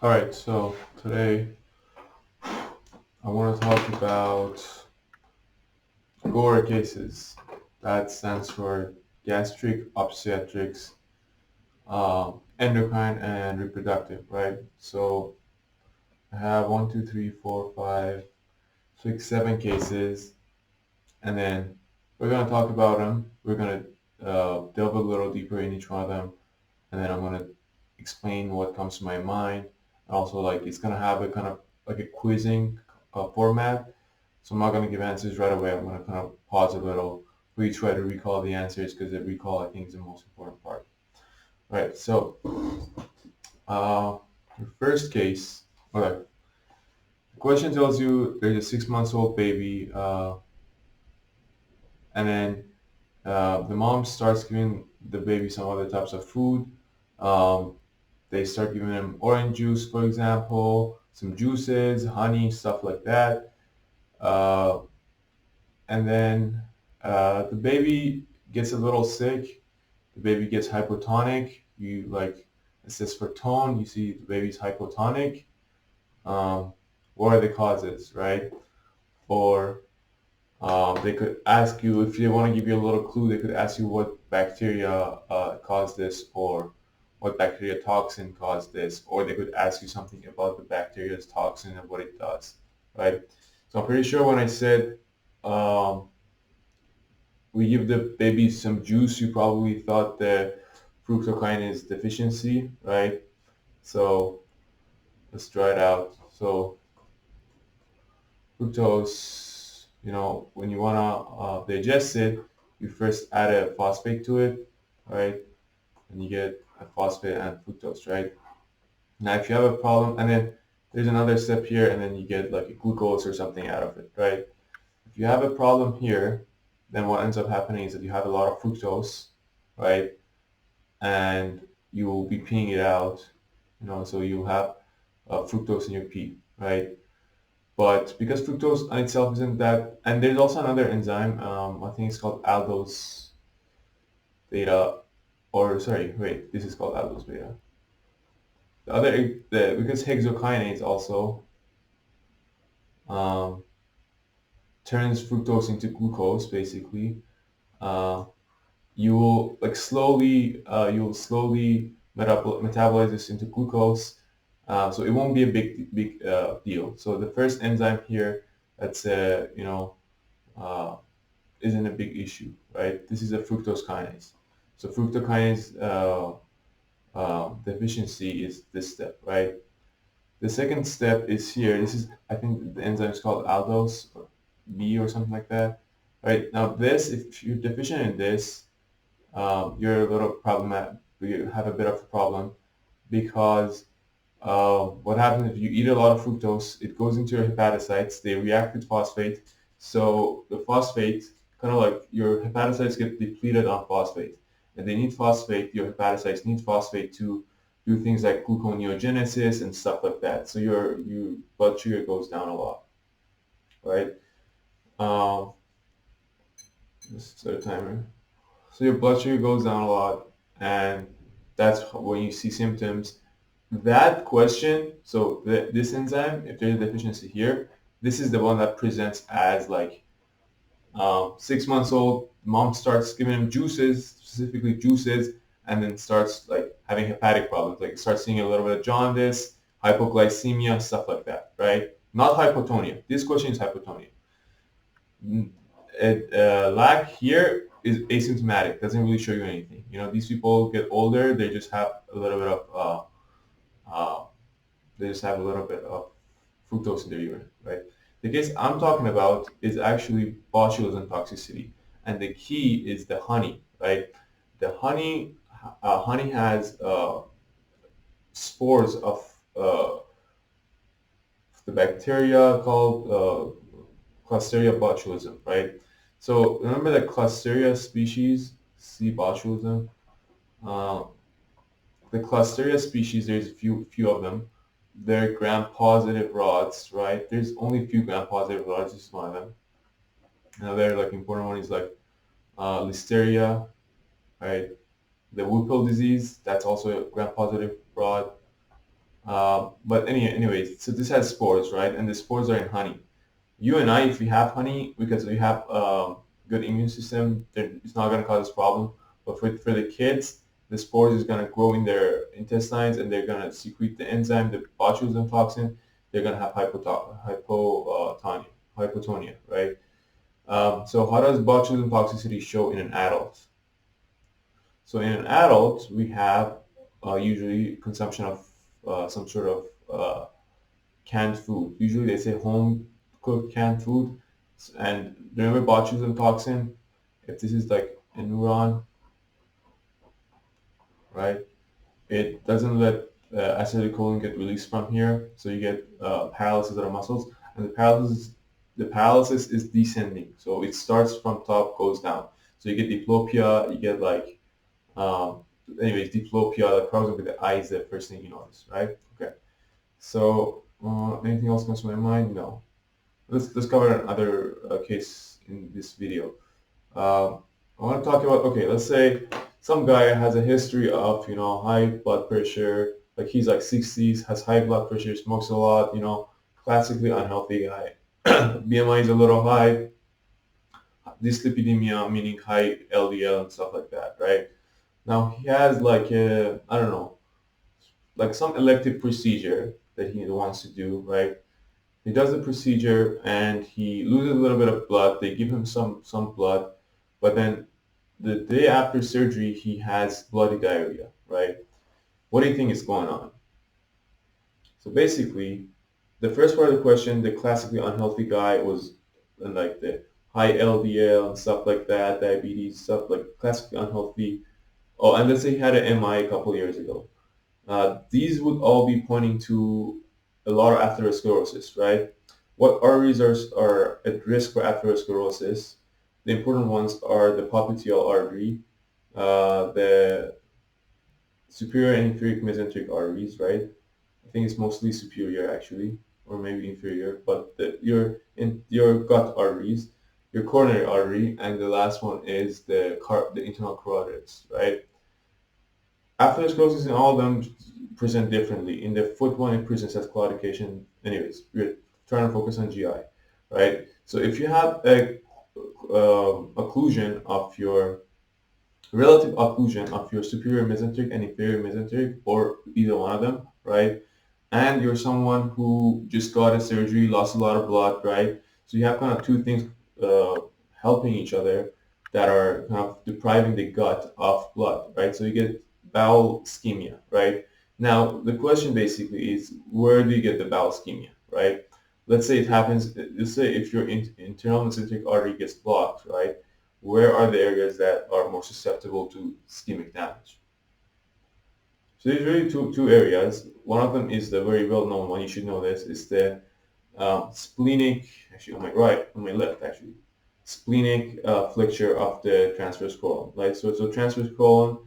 Alright, so today I want to talk about GOER cases. That stands for gastric, obstetrics, endocrine, and reproductive, right? So I have one, two, three, four, five, six, seven cases, and then we're going to talk about them. We're going to delve a little deeper in each one of them, and then I'm going to explain what comes to my mind. And also, like, it's going to have a kind of like a quizzing format. So I'm not going to give answers right away. I'm going to kind of pause a little for you to try to recall the answers because the recall, I think, is the most important part. Right. So the first case, okay. The question tells you there's a 6 months old baby, and then the mom starts giving the baby some other types of food. Um, they start giving him orange juice, for example, some juices, honey, stuff like that. Uh, and then the baby gets a little sick. The baby gets hypotonic. You like it says for tone. You see the baby's hypotonic. Um, what are the causes, right? Or they could ask you if they want to give you a little clue. They could ask you what bacteria caused this, or what bacteria toxin caused this, or they could ask you something about the bacteria's toxin and what it does, right? So I'm pretty sure when I said um, we give the baby some juice, you probably thought the fructokinase deficiency, right? So let's try it out. So fructose, when you wanna digest it, you first add a phosphate to it, right? And you get a phosphate and fructose, right? Now, if you have a problem, and then there's another step here, and then you get like a glucose or something out of it, right? If you have a problem here, then what ends up happening is that you have a lot of fructose, right? And you will be peeing it out, so you'll have fructose in your pee, right? But because fructose on itself isn't that, and there's also another enzyme, I think it's called aldose beta, or sorry, wait, this is called aldose beta. Because hexokinase also um, turns fructose into glucose, basically. Uh, you will slowly metabolize this into glucose, so it won't be a big deal. So the first enzyme here that's uh, isn't a big issue, right? This is a fructose kinase. So fructokinase deficiency is this step, right? The second step is here. This is, I think the enzyme is called aldose or B or something like that, right? Now this, if you're deficient in this, you're a little problematic. You have a bit of a problem because what happens if you eat a lot of fructose? It goes into your hepatocytes. They react with phosphate. So the phosphate, kind of like your hepatocytes get depleted on phosphate, and they need phosphate. Your hepatocytes need phosphate to do things like gluconeogenesis and stuff like that. So your blood sugar goes down a lot, right? Um, let's set a timer. So your blood sugar goes down a lot, and that's when you see symptoms. That question, so this enzyme, if there's a deficiency here, this is the one that presents as like 6 months old. Mom starts giving him juices, specifically juices, and then starts like having hepatic problems. Like starts seeing a little bit of jaundice, hypoglycemia, stuff like that, right? Not hypotonia. This question is hypotonia. Lack here is asymptomatic. Doesn't really show you anything. These people get older. They just have a little bit of uh, they just have a little bit of fructose in their urine, right? The case I'm talking about is actually botulism toxicity, and the key is the honey, right? The honey has spores of the bacteria called Clisteria botulism, right? So remember the Clisteria species, C. botulism. Uh, the Clisteria species, there's a few of them. They're gram-positive rods, right? There's only a few gram-positive rods. This is one of them. Another like important one is like Listeria, right? The Whipple disease, that's also a gram-positive rod. But anyways, so this has spores, right? And the spores are in honey. You and I, if we have honey, because we have good immune system, then it's not going to cause us problem. But for the kids, the spores is going to grow in their intestines, and they're going to secrete the enzyme, the botulism toxin. They're going to have hypotonia, right? So how does botulism toxicity show in an adult? So in an adult, we have usually consumption of some sort of canned food. Usually they say home cooked canned food. And remember botulism toxin? If this is like a neuron, right? It doesn't let acetylcholine get released from here, so you get paralysis of the muscles, and the paralysis is descending. So it starts from top, goes down. So you get diplopia, you get like um, anyways, diplopia, the problems with the eye is the first thing you notice, right? Okay. So anything else comes to my mind? No. Let's cover another case in this video. I want to talk about, okay, let's say some guy has a history of, high blood pressure, like he's like 60s, has high blood pressure, smokes a lot, classically unhealthy guy. BMI is a little high, dyslipidemia, meaning high LDL and stuff like that, right? Now he has like a, I don't know, like some elective procedure that he wants to do, right? He does the procedure and he loses a little bit of blood. They give him some blood, but then the day after surgery he has bloody diarrhea, right? What do you think is going on? So basically, the first part of the question, the classically unhealthy guy was like the high LDL and stuff like that, diabetes stuff like classically unhealthy. Oh, and let's say he had an MI a couple years ago. These would all be pointing to a lot of atherosclerosis, right? What arteries are at risk for atherosclerosis? The important ones are the popliteal artery, the superior and inferior mesenteric arteries, right? I think it's mostly superior actually, or maybe inferior, but your gut arteries, your coronary artery, and the last one is the internal carotids, right? Atherosclerosis in all of them present differently. In the foot one, it presents as claudication. Anyways, we're trying to focus on GI, right? So if you have a occlusion of your relative occlusion of your superior mesenteric and inferior mesenteric, or either one of them, right? And you're someone who just got a surgery, lost a lot of blood, right? So you have kind of two things uh, helping each other that are kind of depriving the gut of blood, right? So you get bowel ischemia, right? Now, the question basically is, where do you get the bowel ischemia, right? Let's say it happens, let's say if your internal mesenteric artery gets blocked, right? Where are the areas that are more susceptible to ischemic damage? So there's really two areas. One of them is the very well-known one. You should know this. Is the splenic, actually on my right, on my left actually, splenic flexure of the transverse colon. Right. So transverse colon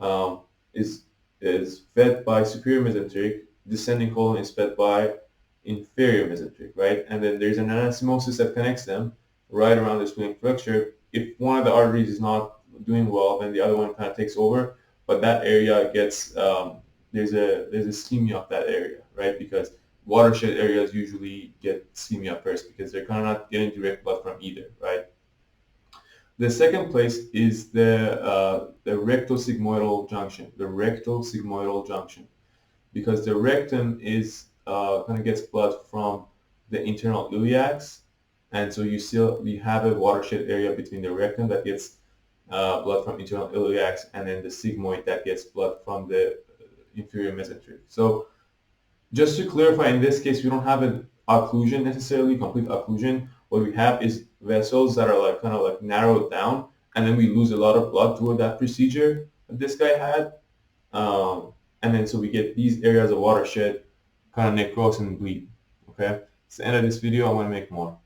um, is is fed by superior mesenteric. Descending colon is fed by inferior mesenteric. Right. And then there's an anastomosis that connects them right around the splenic flexure. If one of the arteries is not doing well, then the other one kind of takes over. But that area gets there's ischemia of that area, right? Because watershed areas usually get ischemia first because they're kind of not getting direct blood from either, right? The second place is the rectosigmoidal junction, because the rectum is kind of gets blood from the internal iliacs, and so you have a watershed area between the rectum that gets blood from internal iliacs, and then the sigmoid that gets blood from the inferior mesenteric. So just to clarify, in this case, we don't have an occlusion necessarily, complete occlusion. What we have is vessels that are like kind of like narrowed down, and then we lose a lot of blood toward that procedure that this guy had. And then so we get these areas of watershed kind of necrose and bleed. Okay, it's the end of this video. I want to make more.